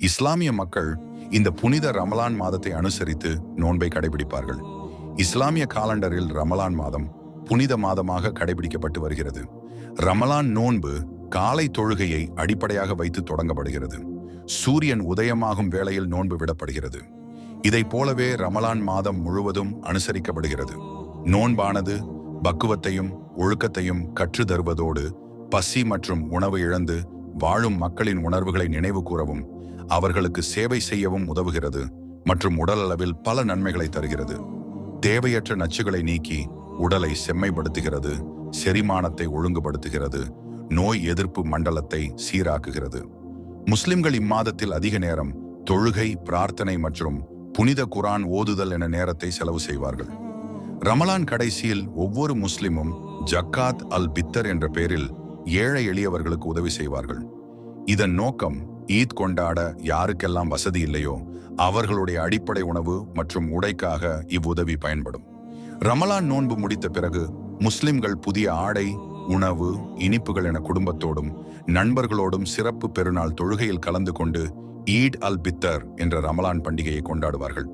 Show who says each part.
Speaker 1: இஸ்லாமிய மக்கள் இந்த புனித ரமலான் மாதத்தை அனுசரித்து நோன்பை கடைபிடிப்பார்கள். இஸ்லாமிய காலண்டரில் ரமலான் மாதம் புனித மாதமாக கடைபிடிக்கப்பட்டு வருகிறது. ரமலான் நோன்பு காலை தொழுகையை அடிப்படையாக வைத்து தொடங்கப்படுகிறது. சூரியன் உதயமாகும் வேளையில் நோன்பு விடப்படுகிறது. இதை போலவே ரமலான் மாதம் முழுவதும் அனுசரிக்கப்படுகிறது. நோன்பானது பக்குவத்தையும் ஒழுக்கத்தையும் கற்று தருவதோடு பசி மற்றும் உணவு இழந்து வாழும் மக்களின் உணர்வுகளை நினைவு கூறவும் அவர்களுக்கு சேவை செய்யவும் உதவுகிறது மற்றும் உடல் அளவில் பல நன்மைகளை தருகிறது. தேவையற்ற நச்சுகளை நீக்கி உடலை செம்மைப்படுத்துகிறது, செரிமானத்தை ஒழுங்குபடுத்துகிறது, நோய் எதிர்ப்பு மண்டலத்தை சீராக்குகிறது. முஸ்லிம்கள் இம்மாதத்தில் அதிக நேரம் தொழுகை, பிரார்த்தனை மற்றும் புனித குரான் ஓதுதல் என நேரத்தை செலவு செய்வார்கள். ரமலான் கடைசியில் ஒவ்வொரு முஸ்லிமும் ஜக்காத் அல் பித்தர் என்ற பெயரில் ஏழை எளியவர்களுக்கு உதவி செய்வார்கள். இதன் நோக்கம் ஈத் கொண்டாட யாருக்கெல்லாம் வசதி இல்லையோ அவர்களுடைய அடிப்படை உணவு மற்றும் உடைக்காக இவ்வுதவி பயன்படும். ரமலான் நோன்பு முடித்த பிறகு முஸ்லிம்கள் புதிய ஆடை, உணவு, இனிப்புகள் என குடும்பத்தோடும் நண்பர்களோடும் சிறப்பு பெருநாள் தொழுகையில் கலந்து கொண்டு ஈட் அல் பித்தர் என்ற ரமலான் பண்டிகையை கொண்டாடுவார்கள்.